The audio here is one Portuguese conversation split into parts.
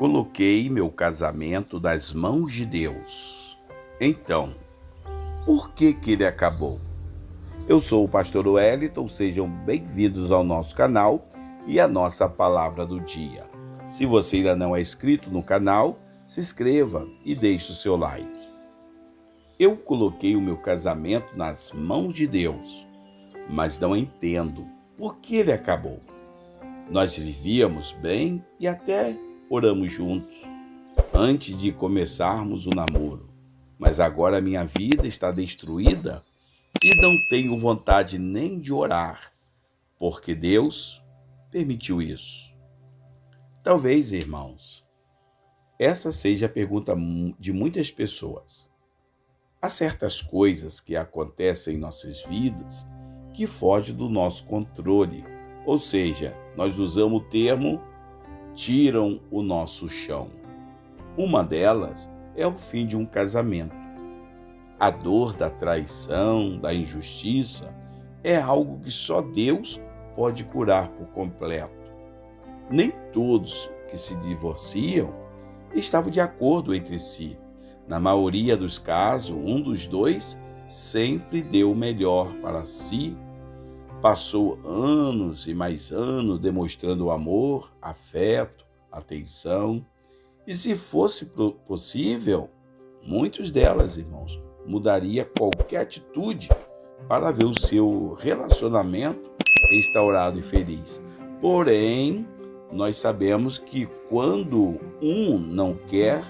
coloquei meu casamento nas mãos de Deus. Então, por que ele acabou? Eu sou o pastor Wellington, sejam bem-vindos ao nosso canal e à nossa palavra do dia. Se você ainda não é inscrito no canal, se inscreva e deixe o seu like. Eu coloquei o meu casamento nas mãos de Deus, mas não entendo por que ele acabou. Nós vivíamos bem e até oramos juntos antes de começarmos o namoro, mas agora minha vida está destruída e não tenho vontade nem de orar, porque Deus permitiu isso. Talvez, irmãos, essa seja a pergunta de muitas pessoas. Há certas coisas que acontecem em nossas vidas que fogem do nosso controle, ou seja, nós usamos o termo tiram o nosso chão. Uma delas é o fim de um casamento. A dor da traição, da injustiça, é algo que só Deus pode curar por completo. Nem todos que se divorciam estavam de acordo entre si. Na maioria dos casos, um dos dois sempre deu o melhor para si. Passou anos e mais anos demonstrando amor, afeto, atenção. E se fosse possível, muitos delas, irmãos, mudaria qualquer atitude para ver o seu relacionamento restaurado e feliz. Porém, nós sabemos que quando um não quer,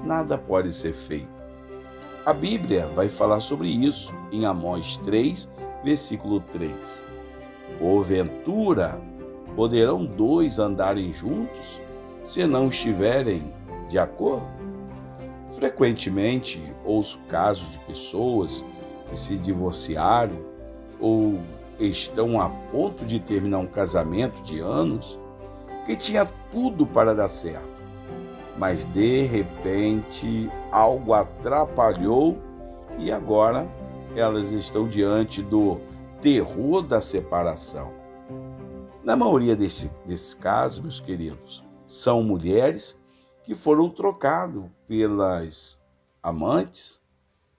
nada pode ser feito. A Bíblia vai falar sobre isso em Amós 3, versículo 3. Porventura, poderão dois andarem juntos se não estiverem de acordo? Frequentemente ouço casos de pessoas que se divorciaram ou estão a ponto de terminar um casamento de anos que tinha tudo para dar certo, mas de repente algo atrapalhou e agora elas estão diante do terror da separação. Na maioria desses casos, meus queridos, são mulheres que foram trocadas pelas amantes,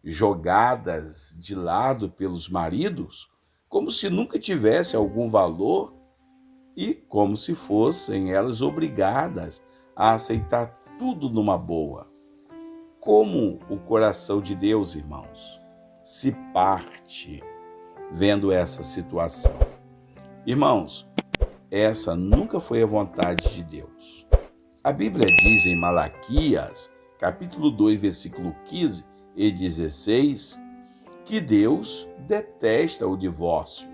jogadas de lado pelos maridos, como se nunca tivesse algum valor e como se fossem elas obrigadas a aceitar tudo numa boa. Como o coração de Deus, irmãos, se parte vendo essa situação. Irmãos, essa nunca foi a vontade de Deus. A Bíblia diz em Malaquias, capítulo 2, versículo 15 e 16, que Deus detesta o divórcio,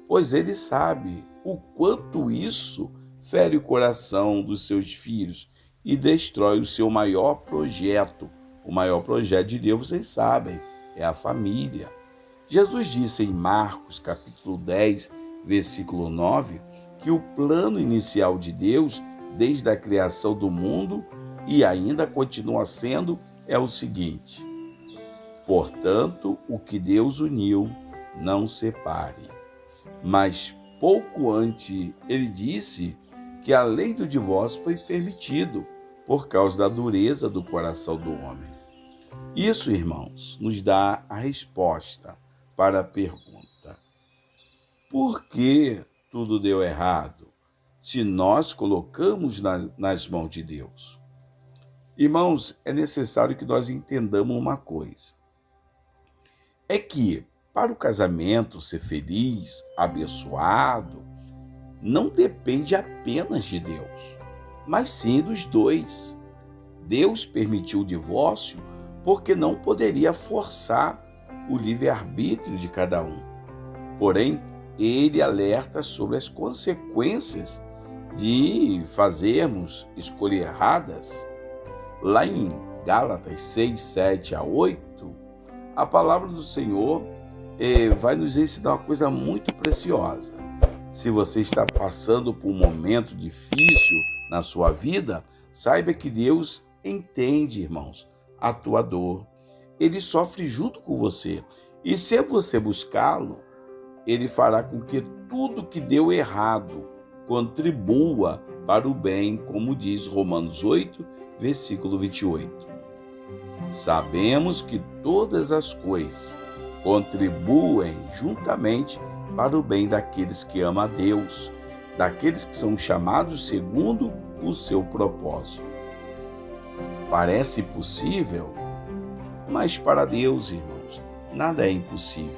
pois ele sabe o quanto isso fere o coração dos seus filhos e destrói o seu maior projeto. O maior projeto de Deus, vocês sabem, é a família. Jesus disse em Marcos, capítulo 10, versículo 9, que o plano inicial de Deus, desde a criação do mundo, e ainda continua sendo, é o seguinte: portanto, o que Deus uniu, não separe. Mas pouco antes, ele disse que a lei do divórcio foi permitido por causa da dureza do coração do homem. Isso, irmãos, nos dá a resposta para a pergunta: por que tudo deu errado se nós colocamos nas mãos de Deus? Irmãos, é necessário que nós entendamos uma coisa. É que para o casamento ser feliz, abençoado, não depende apenas de Deus, mas sim dos dois. Deus permitiu o divórcio porque não poderia forçar o livre-arbítrio de cada um. Porém, ele alerta sobre as consequências de fazermos escolhas erradas. Lá em Gálatas 6, 7 a 8, a palavra do Senhor vai nos ensinar uma coisa muito preciosa. Se você está passando por um momento difícil na sua vida, saiba que Deus entende, irmãos, a tua dor. Ele sofre junto com você. E se você buscá-lo, ele fará com que tudo que deu errado contribua para o bem, como diz Romanos 8, versículo 28. Sabemos que todas as coisas contribuem juntamente para o bem daqueles que amam a Deus, daqueles que são chamados segundo o seu propósito. Parece impossível, mas para Deus, irmãos, nada é impossível.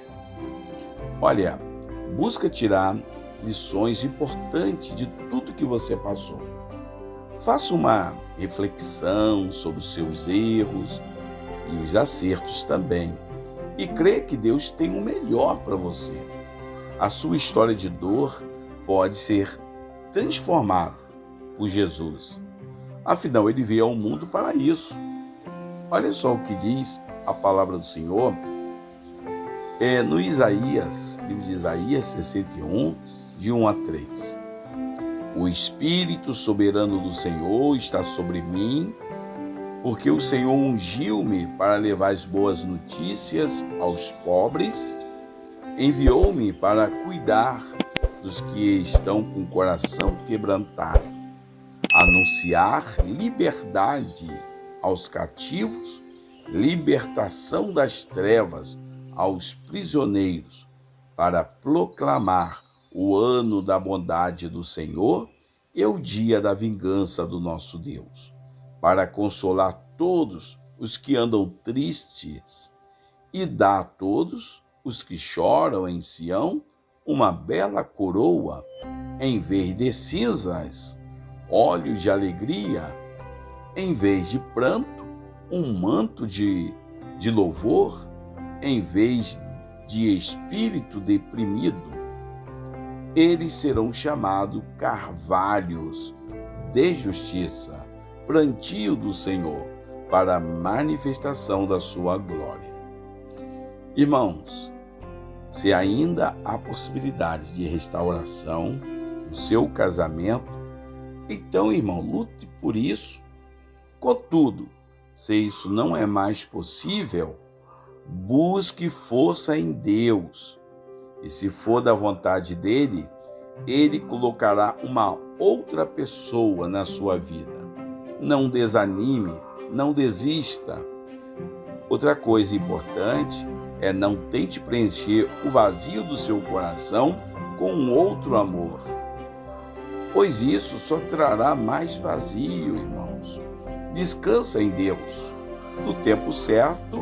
Olha, busca tirar lições importantes de tudo que você passou. Faça uma reflexão sobre os seus erros e os acertos também. E creia que Deus tem o melhor para você. A sua história de dor pode ser transformada por Jesus. Afinal, ele veio ao mundo para isso. Olha só o que diz a palavra do Senhor no livro de Isaías 61, de 1 a 3. O Espírito soberano do Senhor está sobre mim, porque o Senhor ungiu-me para levar as boas notícias aos pobres, enviou-me para cuidar dos que estão com o coração quebrantado, anunciar liberdade aos cativos, libertação das trevas aos prisioneiros, para proclamar o ano da bondade do Senhor e o dia da vingança do nosso Deus, para consolar todos os que andam tristes e dar a todos os que choram em Sião uma bela coroa, em vez de cinzas, olhos de alegria, em vez de pranto, um manto de louvor, em vez de espírito deprimido. Eles serão chamados carvalhos de justiça, plantio do Senhor, para a manifestação da sua glória. Irmãos, se ainda há possibilidade de restauração no seu casamento, então, irmão, lute por isso. Contudo, se isso não é mais possível, busque força em Deus. E se for da vontade dele, ele colocará uma outra pessoa na sua vida. Não desanime, não desista. Outra coisa importante é não tente preencher o vazio do seu coração com um outro amor, pois isso só trará mais vazio, irmãos. Descansa em Deus. No tempo certo,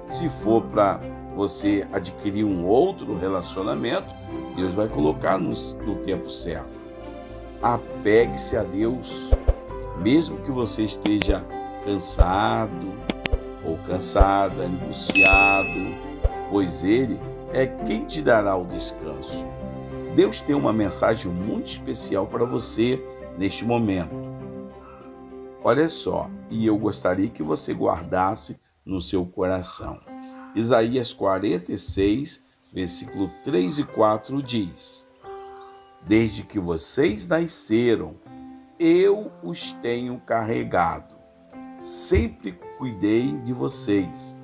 se for para você adquirir um outro relacionamento, Deus vai colocar no tempo certo. Apegue-se a Deus, mesmo que você esteja cansado ou cansada, angustiado, pois Ele é quem te dará o descanso. Deus tem uma mensagem muito especial para você neste momento. Olha só, e eu gostaria que você guardasse no seu coração. Isaías 46, versículo 3 e 4 diz: Desde que vocês nasceram, eu os tenho carregado. Sempre cuidei de vocês.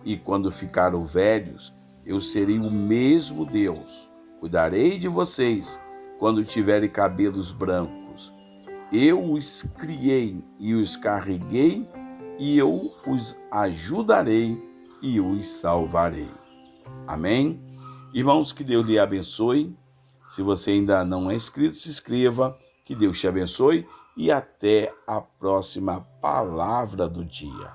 E quando ficaram velhos, eu serei o mesmo Deus. Cuidarei de vocês quando tiverem cabelos brancos. Eu os criei e os carreguei, e eu os ajudarei e os salvarei. Amém? Irmãos, que Deus lhe abençoe. Se você ainda não é inscrito, se inscreva. Que Deus te abençoe e até a próxima palavra do dia.